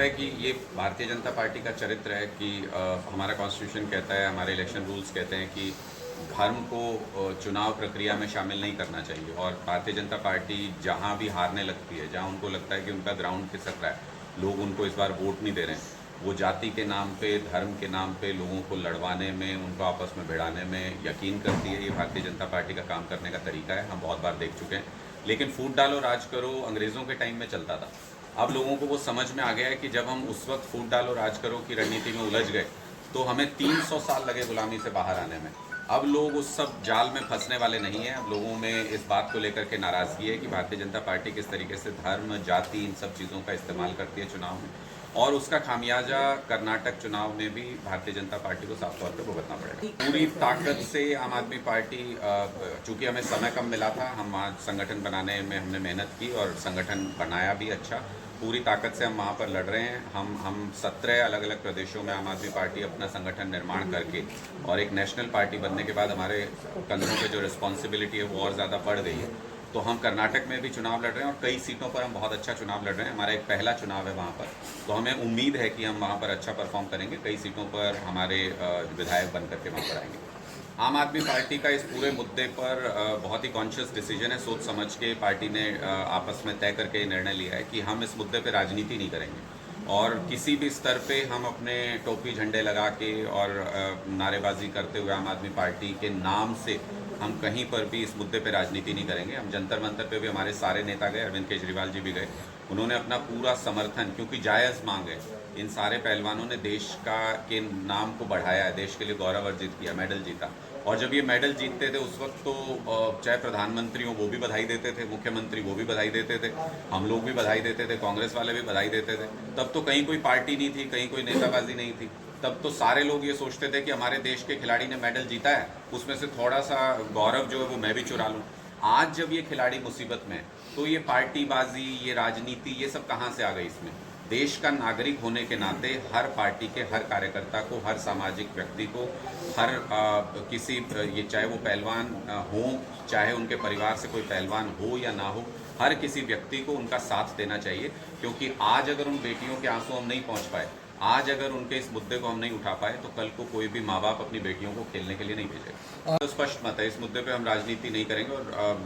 है कि ये भारतीय जनता पार्टी का चरित्र है कि हमारा कॉन्स्टिट्यूशन कहता है, हमारे इलेक्शन रूल्स कहते हैं कि धर्म को चुनाव प्रक्रिया में शामिल नहीं करना चाहिए। और भारतीय जनता पार्टी जहाँ भी हारने लगती है, जहाँ उनको लगता है कि उनका ग्राउंड खिसक रहा है, लोग उनको इस बार वोट नहीं दे रहे हैं, वो जाति के नाम पे, धर्म के नाम पे लोगों को लड़वाने में, उनको आपस में भिड़ाने में यकीन करती है। ये भारतीय जनता पार्टी का काम करने का तरीका है, हम बहुत बार देख चुके हैं। लेकिन फूट डालो राज करो अंग्रेज़ों के टाइम में चलता था। अब लोगों को वो समझ में आ गया है कि जब हम उस वक्त फूट डालो राज करो की रणनीति में उलझ गए तो हमें 300 साल लगे गुलामी से बाहर आने में। अब लोग उस सब जाल में फंसने वाले नहीं हैं। अब लोगों में इस बात को लेकर के नाराज़गी है कि भारतीय जनता पार्टी किस तरीके से धर्म, जाति, इन सब चीज़ों का इस्तेमाल करती है चुनाव में, और उसका खामियाजा कर्नाटक चुनाव में भी भारतीय जनता पार्टी को साफ तौर पे भुगतना पड़ेगा। पूरी ताकत से आम आदमी पार्टी, चूँकि हमें समय कम मिला था, हम आज संगठन बनाने में हमने मेहनत की और संगठन बनाया भी अच्छा। पूरी ताकत से हम वहाँ पर लड़ रहे हैं। हम 17 अलग अलग प्रदेशों में आम आदमी पार्टी अपना संगठन निर्माण करके, और एक नेशनल पार्टी बनने के बाद हमारे कंधों पे जो रिस्पॉन्सिबिलिटी है वो और ज़्यादा बढ़ गई है। तो हम कर्नाटक में भी चुनाव लड़ रहे हैं और कई सीटों पर हम बहुत अच्छा चुनाव लड़ रहे हैं। हमारा एक पहला चुनाव है वहाँ पर, तो हमें उम्मीद है कि हम वहाँ पर अच्छा परफॉर्म करेंगे। कई सीटों पर हमारे विधायक बन करके वहाँ पर आएंगे। आम आदमी पार्टी का इस पूरे मुद्दे पर बहुत ही कॉन्शियस डिसीजन है। सोच समझ के पार्टी ने आपस में तय करके निर्णय लिया है कि हम इस मुद्दे पर राजनीति नहीं करेंगे, और किसी भी स्तर पे हम अपने टोपी झंडे लगा के और नारेबाजी करते हुए आम आदमी पार्टी के नाम से हम कहीं पर भी इस मुद्दे पे राजनीति नहीं करेंगे। हम जंतर मंतर पे भी हमारे सारे नेता गए, अरविंद केजरीवाल जी भी गए, उन्होंने अपना पूरा समर्थन, क्योंकि जायज़ मांग है, इन सारे पहलवानों ने देश का के नाम को बढ़ाया है, देश के लिए गौरव अर्जित किया, मेडल जीता। और जब ये मेडल जीतते थे उस वक्त तो चाहे प्रधानमंत्री हो वो भी बधाई देते थे, मुख्यमंत्री वो भी बधाई देते थे, हम लोग भी बधाई देते थे, कांग्रेस वाले भी बधाई देते थे। तब तो कहीं कोई पार्टी नहीं थी, कहीं कोई नेताबाजी नहीं थी। तब तो सारे लोग ये सोचते थे कि हमारे देश के खिलाड़ी ने मेडल जीता है, उसमें से थोड़ा सा गौरव जो है वो मैं भी चुरा लूँ। आज जब ये खिलाड़ी मुसीबत में है तो ये पार्टीबाजी, ये राजनीति, ये सब कहाँ से आ गई इसमें? देश का नागरिक होने के नाते हर पार्टी के हर कार्यकर्ता को, हर सामाजिक व्यक्ति को, हर किसी, ये चाहे वो पहलवान हो, चाहे उनके परिवार से कोई पहलवान हो या ना हो, हर किसी व्यक्ति को उनका साथ देना चाहिए। क्योंकि आज अगर उन बेटियों के आंसू हम नहीं पहुंच पाए, आज अगर उनके इस मुद्दे को हम नहीं उठा पाए, तो कल को कोई भी माँ बाप अपनी बेटियों को खेलने के लिए नहीं भेजेगा। तो स्पष्ट मत है, इस मुद्दे पे हम राजनीति नहीं करेंगे। और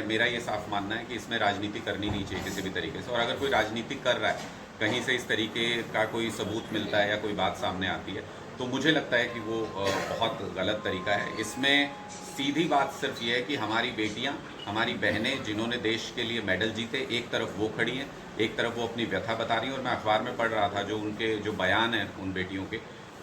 मेरा ये साफ मानना है कि इसमें राजनीति करनी नहीं चाहिए किसी भी तरीके से। और अगर कोई राजनीति कर रहा है, कहीं से इस तरीके का कोई सबूत मिलता है या कोई बात सामने आती है, तो मुझे लगता है कि वो बहुत गलत तरीका है। इसमें सीधी बात सिर्फ ये है कि हमारी बेटियां, हमारी बहनें जिन्होंने देश के लिए मेडल जीते, एक तरफ वो खड़ी हैं, एक तरफ वो अपनी व्यथा बता रही हैं। और मैं अखबार में पढ़ रहा था जो उनके जो बयान हैं उन बेटियों के,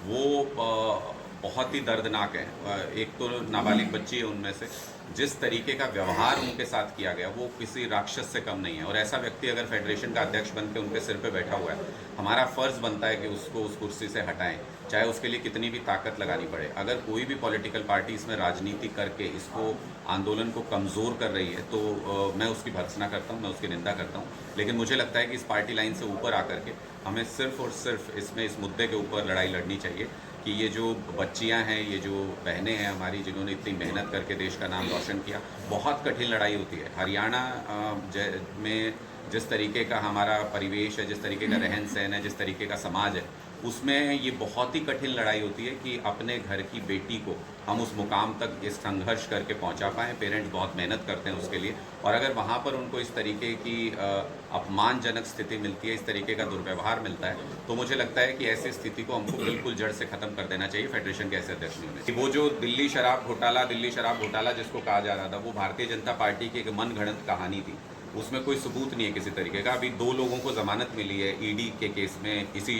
वो बहुत ही दर्दनाक है। एक तो नाबालिग बच्ची है उनमें से, जिस तरीके का व्यवहार उनके साथ किया गया वो किसी राक्षस से कम नहीं है। और ऐसा व्यक्ति अगर फेडरेशन का अध्यक्ष बन के उनके सिर पे बैठा हुआ है, हमारा फ़र्ज़ बनता है कि उसको उस कुर्सी से हटाएं, चाहे उसके लिए कितनी भी ताकत लगानी पड़े। अगर कोई भी पॉलिटिकल पार्टी इसमें राजनीति करके इसको, आंदोलन को कमज़ोर कर रही है, तो मैं उसकी भर्त्सना करता हूँ, मैं उसकी निंदा करता हूँ। लेकिन मुझे लगता है कि इस पार्टी लाइन से ऊपर आकर के हमें सिर्फ़ और सिर्फ इसमें, इस मुद्दे के ऊपर लड़ाई लड़नी चाहिए कि ये जो बच्चियां हैं, ये जो बहनें हैं हमारी, जिन्होंने इतनी मेहनत करके देश का नाम रोशन किया, बहुत कठिन लड़ाई होती है। हरियाणा में जिस तरीके का हमारा परिवेश है, जिस तरीके का रहन सहन है, जिस तरीके का समाज है, उसमें ये बहुत ही कठिन लड़ाई होती है कि अपने घर की बेटी को हम उस मुकाम तक इस संघर्ष करके पहुंचा पाएँ। पेरेंट्स बहुत मेहनत करते हैं उसके लिए, और अगर वहाँ पर उनको इस तरीके की अपमानजनक स्थिति मिलती है, इस तरीके का दुर्व्यवहार मिलता है, तो मुझे लगता है कि ऐसी स्थिति को हमको बिल्कुल जड़ से ख़त्म कर देना चाहिए। फेडरेशन के ऐसे अध्यक्ष नहीं होने। वो जो दिल्ली शराब घोटाला जिसको कहा जा रहा था, वो भारतीय जनता पार्टी की एक मनगढ़ंत कहानी थी। उसमें कोई सबूत नहीं है किसी तरीके का। अभी 2 लोगों को ज़मानत मिली है ईडी के केस में, इसी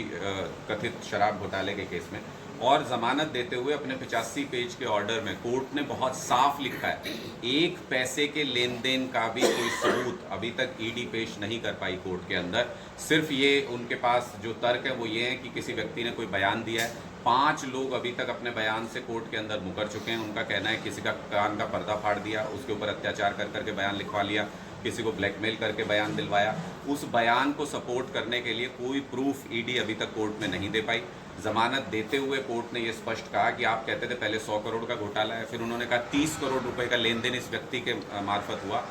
कथित शराब घोटाले के केस में, और ज़मानत देते हुए अपने 85 पेज के ऑर्डर में कोर्ट ने बहुत साफ लिखा है, 1 पैसे के लेन देन का भी कोई सबूत अभी तक ईडी पेश नहीं कर पाई कोर्ट के अंदर। सिर्फ ये उनके पास जो तर्क है वो ये है कि किसी व्यक्ति ने कोई बयान दिया है। 5 लोग अभी तक अपने बयान से कोर्ट के अंदर मुकर चुके हैं। उनका कहना है किसी का कान का पर्दा फाड़ दिया, उसके ऊपर अत्याचार कर करके बयान लिखवा लिया, किसी को ब्लैकमेल करके बयान दिलवाया। उस बयान को सपोर्ट करने के लिए कोई प्रूफ ईडी अभी तक कोर्ट में नहीं दे पाई। जमानत देते हुए कोर्ट ने ये स्पष्ट कहा कि आप कहते थे पहले 100 करोड़ का घोटाला है, फिर उन्होंने कहा 30 करोड़ रुपए का लेन देन इस व्यक्ति के मार्फत हुआ,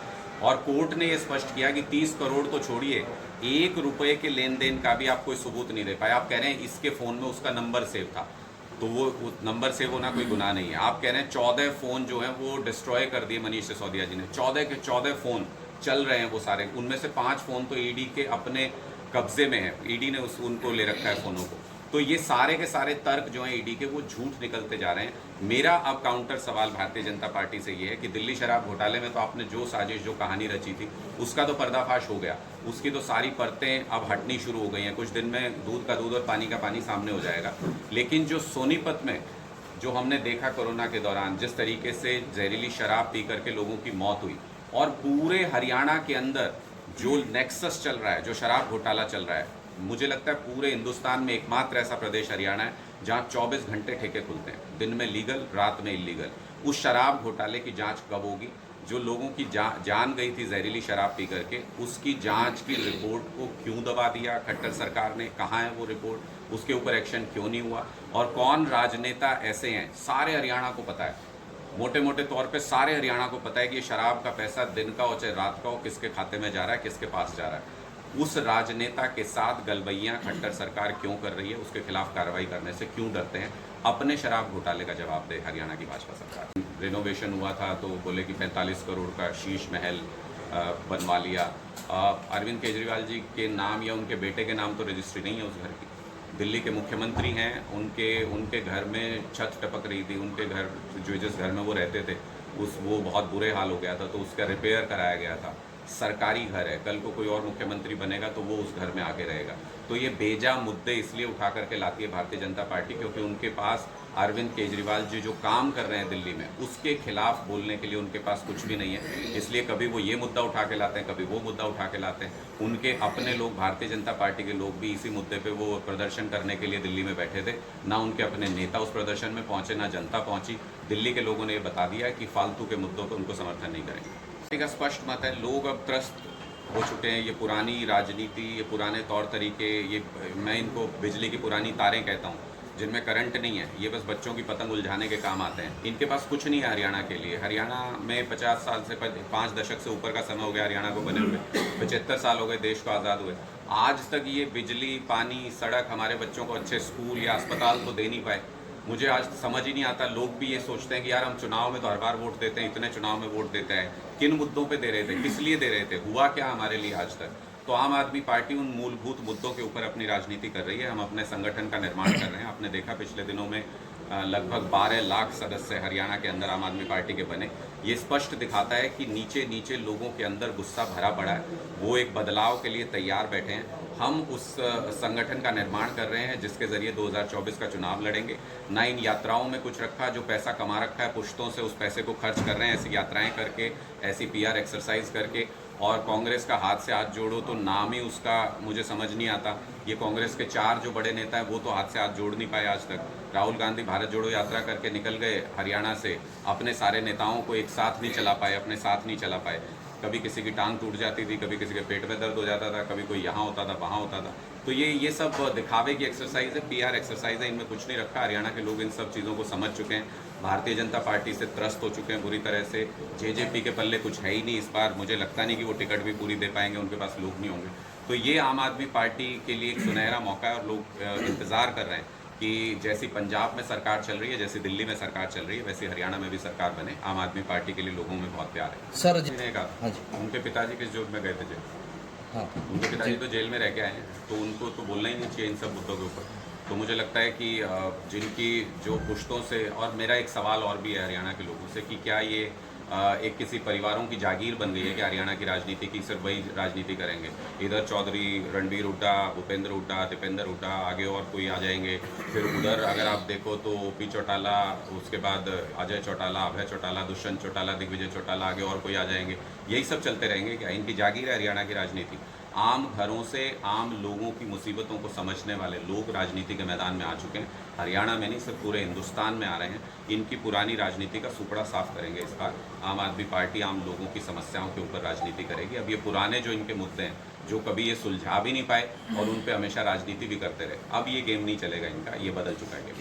और कोर्ट ने ये स्पष्ट किया कि 30 करोड़ तो छोड़िए, ₹1 के लेन देन का भी आप कोई सबूत नहीं दे पाए। आप कह रहे हैं इसके फ़ोन में उसका नंबर सेव था, तो वो नंबर सेव होना कोई गुनाह नहीं है। आप कह रहे हैं 14 फ़ोन जो हैं वो डिस्ट्रॉय कर दिए मनीष सिसोदिया जी ने। 14 के 14 फ़ोन चल रहे हैं वो सारे, उनमें से 5 फ़ोन तो ईडी के अपने कब्जे में है, ईडी ने उनको ले रखा है फ़ोनों को। तो ये सारे के सारे तर्क जो हैं ईडी के, वो झूठ निकलते जा रहे हैं। मेरा अब काउंटर सवाल भारतीय जनता पार्टी से ये है कि दिल्ली शराब घोटाले में तो आपने जो साजिश, जो कहानी रची थी, उसका तो पर्दाफाश हो गया, उसकी तो सारी परतें अब हटनी शुरू हो गई हैं। कुछ दिन में दूध का दूध और पानी का पानी सामने हो जाएगा। लेकिन जो सोनीपत में जो हमने देखा कोरोना के दौरान, जिस तरीके से जहरीली शराब पी करके लोगों की मौत हुई, और पूरे हरियाणा के अंदर जो नेक्सस चल रहा है, जो शराब घोटाला चल रहा है, मुझे लगता है पूरे हिंदुस्तान में एकमात्र ऐसा प्रदेश हरियाणा है जहां 24 घंटे ठेके खुलते हैं, दिन में लीगल, रात में इलीगल। उस शराब घोटाले की जांच कब होगी? जो लोगों की जान गई थी जहरीली शराब पी करके, उसकी जांच की रिपोर्ट को क्यों दबा दिया खट्टर सरकार ने? कहाँ है वो रिपोर्ट? उसके ऊपर एक्शन क्यों नहीं हुआ? और कौन राजनेता ऐसे हैं, सारे हरियाणा को पता है, मोटे मोटे तौर पे सारे हरियाणा को पता है कि ये शराब का पैसा दिन का हो चाहे रात का हो, किसके खाते में जा रहा है, किसके पास जा रहा है। उस राजनेता के साथ गलबैयाँ खट्टर सरकार क्यों कर रही है? उसके खिलाफ कार्रवाई करने से क्यों डरते हैं? अपने शराब घोटाले का जवाब दे हरियाणा की भाजपा सरकार। रिनोवेशन हुआ था तो बोले कि 45 करोड़ का शीश महल बनवा लिया। अरविंद केजरीवाल जी के नाम या उनके बेटे के नाम तो रजिस्ट्री नहीं है उस घर की। दिल्ली के मुख्यमंत्री हैं, उनके घर में छत टपक रही थी, उनके घर जिस घर में वो रहते थे वो बहुत बुरे हाल हो गया था, तो उसका रिपेयर कराया गया था। सरकारी घर है, कल को कोई और मुख्यमंत्री बनेगा तो वो उस घर में आके रहेगा। तो ये बेजा मुद्दे इसलिए उठा करके लाती है भारतीय जनता पार्टी क्योंकि उनके पास अरविंद केजरीवाल जी जो काम कर रहे हैं दिल्ली में, उसके खिलाफ बोलने के लिए उनके पास कुछ भी नहीं है। इसलिए कभी वो ये मुद्दा उठा के लाते हैं, कभी वो मुद्दा उठा के लाते हैं। उनके अपने लोग, भारतीय जनता पार्टी के लोग भी इसी मुद्दे पे वो प्रदर्शन करने के लिए दिल्ली में बैठे थे। ना उनके अपने नेता उस प्रदर्शन में पहुंचे, ना जनता पहुंची। दिल्ली के लोगों ने ये बता दिया कि फालतू के मुद्दों पर उनको समर्थन नहीं करेंगे। का स्पष्ट मत है, लोग अब त्रस्त हो चुके हैं। ये पुरानी राजनीति, ये पुराने तौर तरीके, ये मैं इनको बिजली की पुरानी तारें कहता हूँ जिनमें करंट नहीं है, ये बस बच्चों की पतंग उलझाने के काम आते हैं। इनके पास कुछ नहीं है हरियाणा के लिए। हरियाणा में 50 साल से 5 दशक से ऊपर का समय हो गया हरियाणा को बने हुए, 75 साल हो गए देश को आज़ाद हुए। आज तक ये बिजली, पानी, सड़क, हमारे बच्चों को अच्छे स्कूल या अस्पताल तो दे नहीं पाए। मुझे आज समझ ही नहीं आता, लोग भी ये सोचते हैं कि यार हम चुनाव में तो हर बार वोट देते हैं, इतने चुनाव में वोट देते हैं, किन मुद्दों पे दे रहे थे, किस लिए दे रहे थे, हुआ क्या हमारे लिए आज तक? तो आम आदमी पार्टी उन मूलभूत मुद्दों के ऊपर अपनी राजनीति कर रही है। हम अपने संगठन का निर्माण कर रहे हैं। आपने देखा पिछले दिनों में लगभग 12 लाख सदस्य हरियाणा के अंदर आम आदमी पार्टी के बने। ये स्पष्ट दिखाता है कि नीचे नीचे लोगों के अंदर गुस्सा भरा पड़ा है, वो एक बदलाव के लिए तैयार बैठे हैं। हम उस संगठन का निर्माण कर रहे हैं जिसके ज़रिए 2024 का चुनाव लड़ेंगे। ना इन यात्राओं में कुछ रखा, जो पैसा कमा रखा है पुश्तों से, उस पैसे को खर्च कर रहे हैं ऐसी यात्राएं करके, ऐसी PR एक्सरसाइज करके। और कांग्रेस का हाथ से हाथ जोड़ो तो नाम ही उसका मुझे समझ नहीं आता। ये कांग्रेस के 4 जो बड़े नेता हैं वो तो हाथ से हाथ जोड़ नहीं पाए आज तक। राहुल गांधी भारत जोड़ो यात्रा करके निकल गए हरियाणा से, अपने सारे नेताओं को एक साथ नहीं चला पाए, अपने साथ नहीं चला पाए। कभी किसी की टांग टूट जाती थी, कभी किसी के पेट में दर्द हो जाता था, कभी कोई यहाँ होता था, वहाँ होता था। तो ये सब दिखावे की एक्सरसाइज है, PR एक्सरसाइज है, इनमें कुछ नहीं रखा। हरियाणा के लोग इन सब चीज़ों को समझ चुके हैं, भारतीय जनता पार्टी से त्रस्त हो चुके हैं बुरी तरह से। JJP के पल्ले कुछ है ही नहीं इस बार। मुझे लगता नहीं कि वो टिकट भी पूरी दे पाएंगे, उनके पास लोग नहीं होंगे। तो ये आम आदमी पार्टी के लिए एक सुनहरा मौका है और लोग इंतज़ार कर रहे हैं कि जैसी पंजाब में सरकार चल रही है, जैसी दिल्ली में सरकार चल रही है, वैसे हरियाणा में भी सरकार बने। आम आदमी पार्टी के लिए लोगों में बहुत प्यार है। सर ने कहा हाँ जी, उनके पिताजी किस जोर में गए थे जेल? हाँ उनके पिताजी तो जेल में रह के आए हैं, तो उनको तो बोलना ही नहीं चाहिए इन सब मुद्दों के ऊपर। तो मुझे लगता है कि जिनकी जो पुश्तों से, और मेरा एक सवाल और भी है हरियाणा के लोगों से कि क्या ये एक किसी परिवारों की जागीर बन गई है कि हरियाणा की राजनीति की सिर्फ वही राजनीति करेंगे? इधर चौधरी रणबीर हुड्डा, भूपेंद्र हुड्डा, दीपेंद्र हुड्डा, आगे और कोई आ जाएंगे। फिर उधर अगर आप देखो तो OP चौटाला, उसके बाद अजय चौटाला, अभय चौटाला, दुष्यंत चौटाला, दिग्विजय चौटाला, आगे और कोई आ जाएंगे। यही सब चलते रहेंगे क्या? इनकी जागीर है हरियाणा की राजनीति। आम घरों से आम लोगों की मुसीबतों को समझने वाले लोग राजनीति के मैदान में आ चुके हैं। हरियाणा में नहीं, सिर्फ पूरे हिंदुस्तान में आ रहे हैं। इनकी पुरानी राजनीति का सुपड़ा साफ करेंगे इस बार। आम आदमी पार्टी आम लोगों की समस्याओं के ऊपर राजनीति करेगी। अब ये पुराने जो इनके मुद्दे हैं, जो कभी ये सुलझा भी नहीं पाए और उन पर हमेशा राजनीति भी करते रहे, अब ये गेम नहीं चलेगा इनका, ये बदल चुका है।